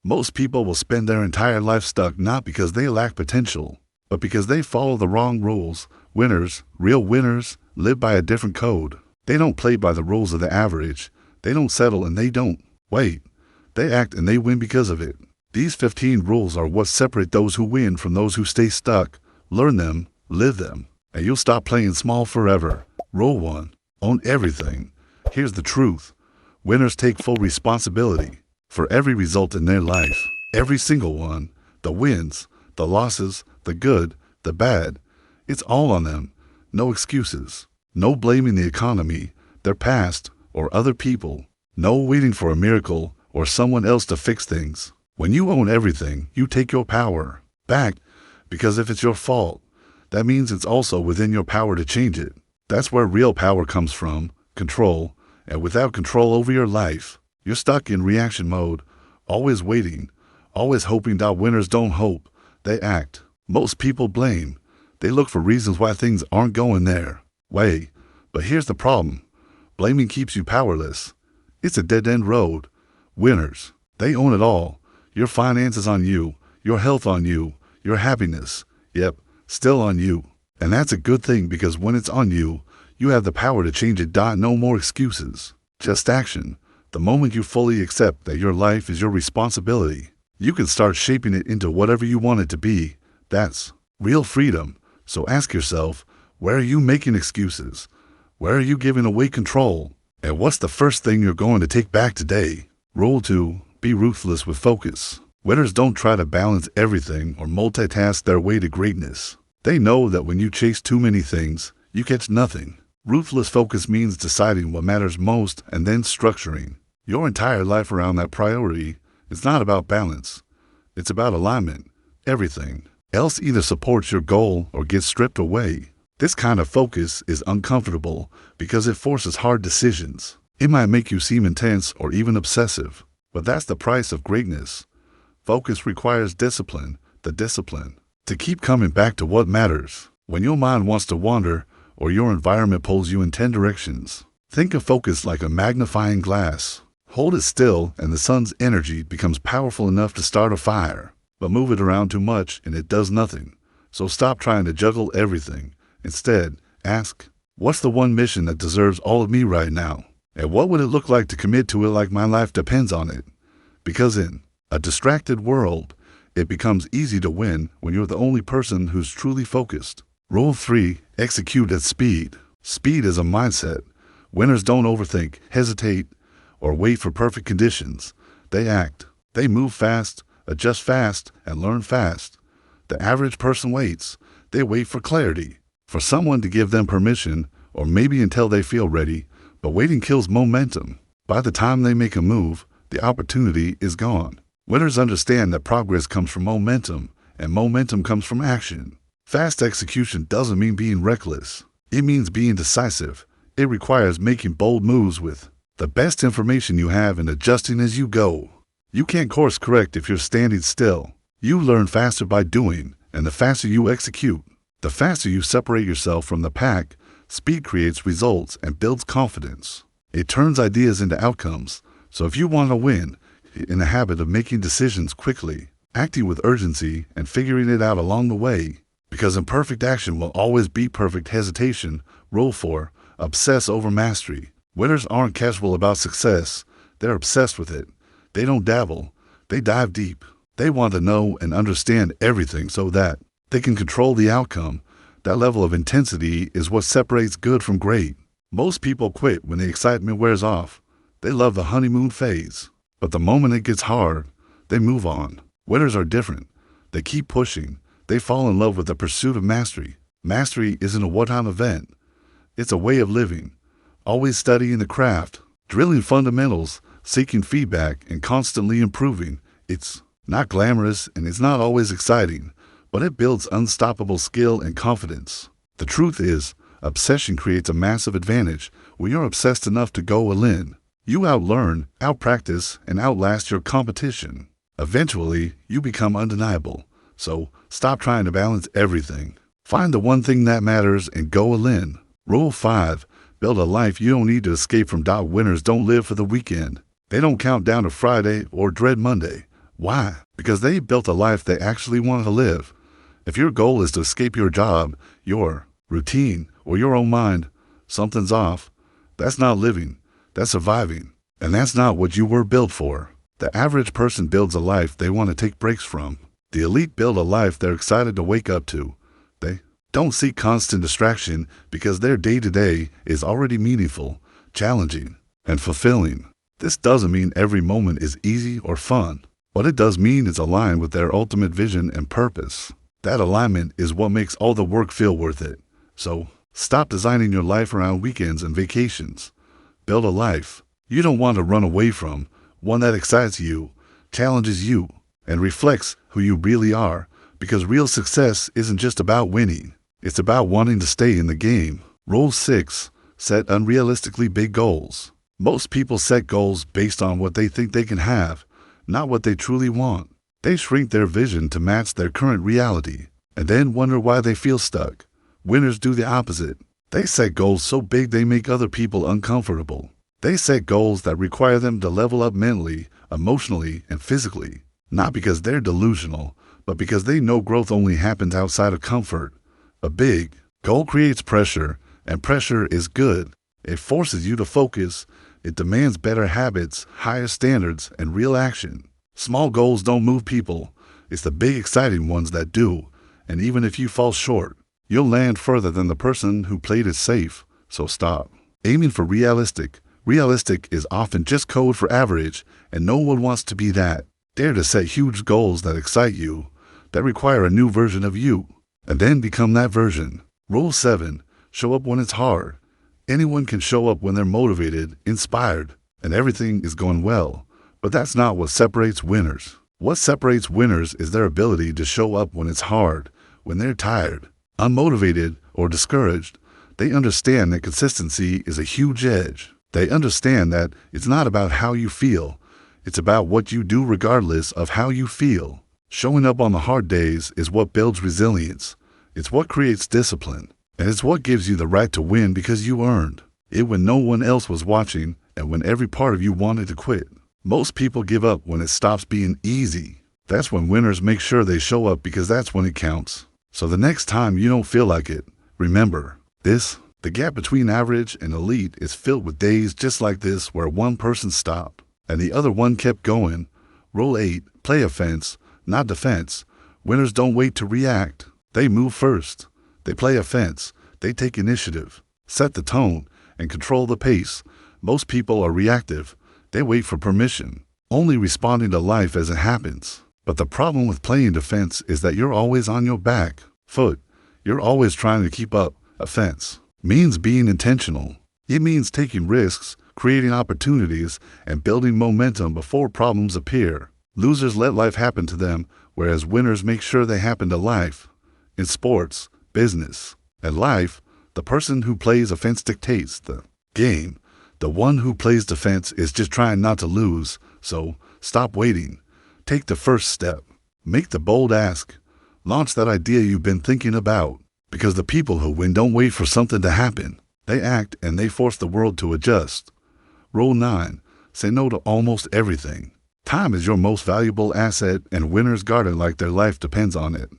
Most people will spend their entire life stuck not because they lack potential, but because they follow the wrong rules. Winners, real winners, live by a different code. They don't play by the rules of the average. They don't settle and they don't wait. They act and they win because of it. These 15 rules are what separate those who win from those who stay stuck. Learn them, live them, and you'll stop playing small forever. Rule 1. Own everything. Here's the truth. Winners take full responsibility for every result in their life. Every single one. The wins, the losses, the good, the bad. It's all on them. No excuses. No blaming the economy, their past, or other people. No waiting for a miracle or someone else to fix things. When you own everything, you take your power back, because if it's your fault, that means it's also within your power to change it. That's where real power comes from, control, and without control over your life, you're stuck in reaction mode, always waiting, always hoping that winners don't hope, they act. Most people blame. They look for reasons why things aren't going their way. But here's the problem. Blaming keeps you powerless. It's a dead-end road. Winners, they own it all. Your finances on you, your health on you, your happiness, yep, still on you. And that's a good thing, because when it's on you, you have the power to change it. No more excuses, just action. The moment you fully accept that your life is your responsibility, you can start shaping it into whatever you want it to be. That's real freedom. So ask yourself, where are you making excuses? Where are you giving away control? And what's the first thing you're going to take back today? Rule 2. Be ruthless with focus. Winners don't try to balance everything or multitask their way to greatness. They know that when you chase too many things, you catch nothing. Ruthless focus means deciding what matters most and then structuring your entire life around that priority. It's not about balance. It's about alignment. Everything else either supports your goal or gets stripped away. This kind of focus is uncomfortable because it forces hard decisions. It might make you seem intense or even obsessive, but that's the price of greatness. Focus requires discipline, the discipline to keep coming back to what matters. When your mind wants to wander or your environment pulls you in 10 directions, think of focus like a magnifying glass. Hold it still and the sun's energy becomes powerful enough to start a fire. But move it around too much and it does nothing. So stop trying to juggle everything. Instead, ask, what's the one mission that deserves all of me right now? And what would it look like to commit to it like my life depends on it? Because in a distracted world, it becomes easy to win when you're the only person who's truly focused. Rule 3. Execute at speed. Speed is a mindset. Winners don't overthink, hesitate, or wait for perfect conditions. They act. They move fast, adjust fast, and learn fast. The average person waits. They wait for clarity, for someone to give them permission, or maybe until they feel ready. But waiting kills momentum. By the time they make a move, the opportunity is gone. Winners understand that progress comes from momentum, and momentum comes from action. Fast execution doesn't mean being reckless. It means being decisive. It requires making bold moves with the best information you have and adjusting as you go. You can't course correct if you're standing still. You learn faster by doing, and the faster you execute, the faster you separate yourself from the pack. Speed creates results and builds confidence. It turns ideas into outcomes. So if you want to win, in the habit of making decisions quickly, acting with urgency, and figuring it out along the way, because imperfect action will always beat perfect hesitation. Rule 4. Obsess over mastery. Winners aren't casual about success. They're obsessed with it. They don't dabble. They dive deep. They want to know and understand everything so that they can control the outcome. That level of intensity is what separates good from great. Most people quit when the excitement wears off. They love the honeymoon phase. But the moment it gets hard, they move on. Winners are different. They keep pushing. They fall in love with the pursuit of mastery. Mastery isn't a one-time event. It's a way of living. Always studying the craft, drilling fundamentals, seeking feedback, and constantly improving. It's not glamorous and it's not always exciting, but it builds unstoppable skill and confidence. The truth is, obsession creates a massive advantage when you're obsessed enough to go all in. You outlearn, outpractice, and outlast your competition. Eventually, you become undeniable. So, stop trying to balance everything. Find the one thing that matters and go all in. Rule 5. Build a life you don't need to escape from. Winners don't live for the weekend. They don't count down to Friday or dread Monday. Why? Because they built a life they actually want to live. If your goal is to escape your job, your routine, or your own mind, something's off. That's not living. That's surviving. And that's not what you were built for. The average person builds a life they want to take breaks from. The elite build a life they're excited to wake up to. They don't seek constant distraction because their day-to-day is already meaningful, challenging, and fulfilling. This doesn't mean every moment is easy or fun. What it does mean is aligned with their ultimate vision and purpose. That alignment is what makes all the work feel worth it. So, stop designing your life around weekends and vacations. Build a life you don't want to run away from, one that excites you, challenges you, and reflects who you really are, because real success isn't just about winning. It's about wanting to stay in the game. Rule 6. Set unrealistically big goals. Most people set goals based on what they think they can have, not what they truly want. They shrink their vision to match their current reality, and then wonder why they feel stuck. Winners do the opposite. They set goals so big they make other people uncomfortable. They set goals that require them to level up mentally, emotionally, and physically, not because they're delusional, but because they know growth only happens outside of comfort. A big goal creates pressure, and pressure is good. It forces you to focus. It demands better habits, higher standards, and real action. Small goals don't move people. It's the big, exciting ones that do. And even if you fall short, you'll land further than the person who played it safe. So stop aiming for realistic. Realistic is often just code for average, and no one wants to be that. Dare to set huge goals that excite you, that require a new version of you, and then become that version. Rule 7. Show up when it's hard. Anyone can show up when they're motivated, inspired, and everything is going well. But that's not what separates winners. What separates winners is their ability to show up when it's hard, when they're tired, unmotivated, or discouraged. They understand that consistency is a huge edge. They understand that it's not about how you feel. It's about what you do regardless of how you feel. Showing up on the hard days is what builds resilience. It's what creates discipline. And it's what gives you the right to win because you earned it when no one else was watching and when every part of you wanted to quit. Most people give up when it stops being easy. That's when winners make sure they show up because that's when it counts. So the next time you don't feel like it, remember this. The gap between average and elite is filled with days just like this where one person stopped and the other one kept going. Rule 8. Play offense, not defense. Winners don't wait to react. They move first. They play offense. They take initiative, set the tone, and control the pace. Most people are reactive. They wait for permission, only responding to life as it happens. But the problem with playing defense is that you're always on your back foot. You're always trying to keep up. Offense means being intentional. It means taking risks, creating opportunities, and building momentum before problems appear. Losers let life happen to them, whereas winners make sure they happen to life. In sports, business, and life, the person who plays offense dictates the game. The one who plays defense is just trying not to lose, so stop waiting. Take the first step. Make the bold ask. Launch that idea you've been thinking about. Because the people who win don't wait for something to happen. They act and they force the world to adjust. Rule 9. Say no to almost everything. Time is your most valuable asset and winners guard it like their life depends on it.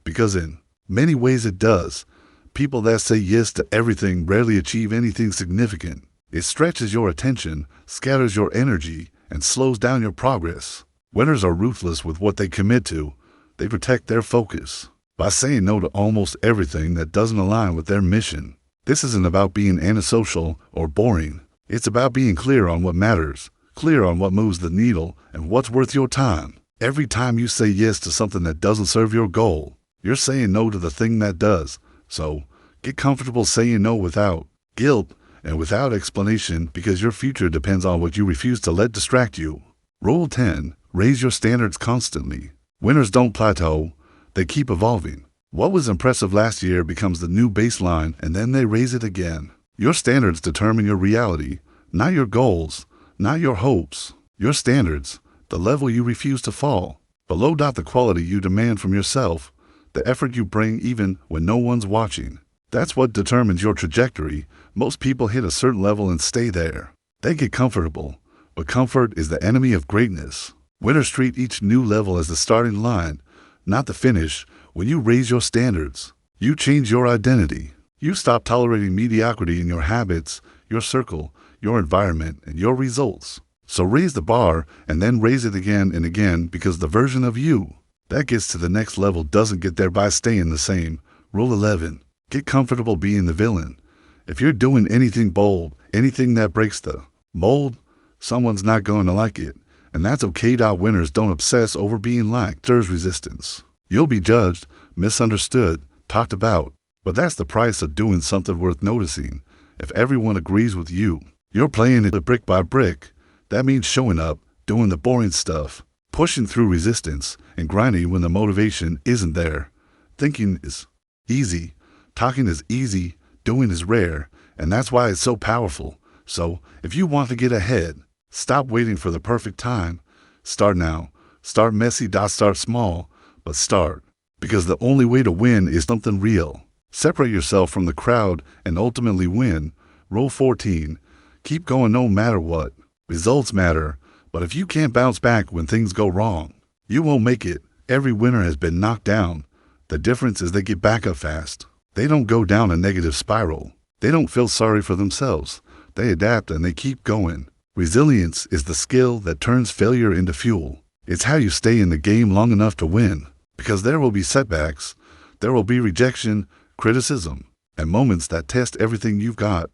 Because in many ways it does. People that say yes to everything rarely achieve anything significant. It stretches your attention, scatters your energy, and slows down your progress. Winners are ruthless with what they commit to. They protect their focus by saying no to almost everything that doesn't align with their mission. This isn't about being antisocial or boring. It's about being clear on what matters, clear on what moves the needle, and what's worth your time. Every time you say yes to something that doesn't serve your goal, you're saying no to the thing that does. So, get comfortable saying no without guilt and without explanation because your future depends on what you refuse to let distract you. Rule 10. Raise your standards constantly. Winners don't plateau. They keep evolving. What was impressive last year becomes the new baseline, and then they raise it again. Your standards determine your reality, not your goals, not your hopes. Your standards, the level you refuse to fall below. The quality you demand from yourself, the effort you bring even when no one's watching. That's what determines your trajectory. Most people hit a certain level and stay there. They get comfortable, but comfort is the enemy of greatness. Winners treat each new level as the starting line, not the finish. When you raise your standards, you change your identity. You stop tolerating mediocrity in your habits, your circle, your environment, and your results. So raise the bar and then raise it again and again, because the version of you that gets to the next level doesn't get there by staying the same. Rule 11. Get comfortable being the villain. If you're doing anything bold, anything that breaks the mold, someone's not going to like it. And that's okay. Winners don't obsess over being liked. There's resistance. You'll be judged, misunderstood, talked about. But that's the price of doing something worth noticing. If everyone agrees with you, you're playing it brick by brick. That means showing up, doing the boring stuff, pushing through resistance, and grinding when the motivation isn't there. Thinking is easy. Talking is easy. Doing is rare. And that's why it's so powerful. So, if you want to get ahead, stop waiting for the perfect time. Start now. Start messy. Start small, but start. Because the only way to win is something real. Separate yourself from the crowd and ultimately win. Rule 14. Keep going no matter what. Results matter, but if you can't bounce back when things go wrong, you won't make it. Every winner has been knocked down. The difference is they get back up fast. They don't go down a negative spiral. They don't feel sorry for themselves. They adapt and they keep going. Resilience is the skill that turns failure into fuel. It's how you stay in the game long enough to win. Because there will be setbacks, there will be rejection, criticism, and moments that test everything you've got.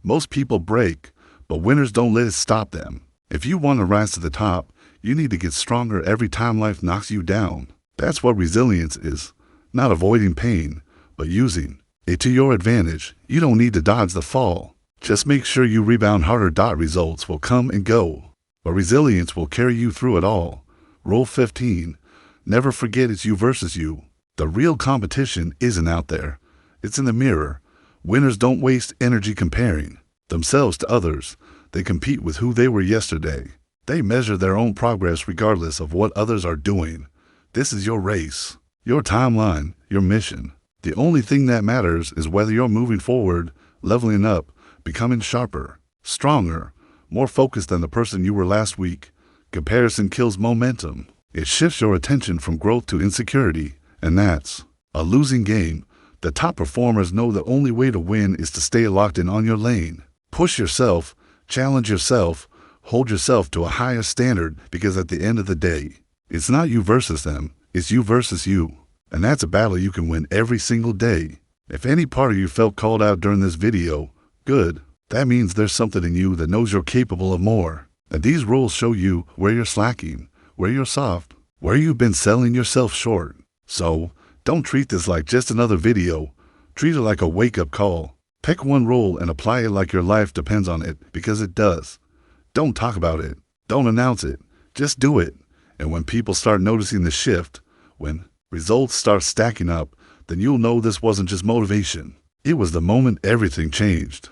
Most people break, but winners don't let it stop them. If you want to rise to the top, you need to get stronger every time life knocks you down. That's what resilience is. Not avoiding pain, but using it to your advantage. You don't need to dodge the fall. Just make sure you rebound harder. Results will come and go, but resilience will carry you through it all. Rule 15. Never forget it's you versus you. The real competition isn't out there. It's in the mirror. Winners don't waste energy comparing themselves to others. They compete with who they were yesterday. They measure their own progress regardless of what others are doing. This is your race, your timeline, your mission. The only thing that matters is whether you're moving forward, leveling up, becoming sharper, stronger, more focused than the person you were last week. Comparison kills momentum. It shifts your attention from growth to insecurity, and that's a losing game. The top performers know the only way to win is to stay locked in on your lane. Push yourself, challenge yourself, hold yourself to a higher standard, because at the end of the day, it's not you versus them, it's you versus you. And that's a battle you can win every single day. If any part of you felt called out during this video, good. That means there's something in you that knows you're capable of more. And these rules show you where you're slacking, where you're soft, where you've been selling yourself short. So, don't treat this like just another video. Treat it like a wake-up call. Pick one rule and apply it like your life depends on it, because it does. Don't talk about it. Don't announce it. Just do it. And when people start noticing the shift, when results start stacking up, then you'll know this wasn't just motivation. It was the moment everything changed.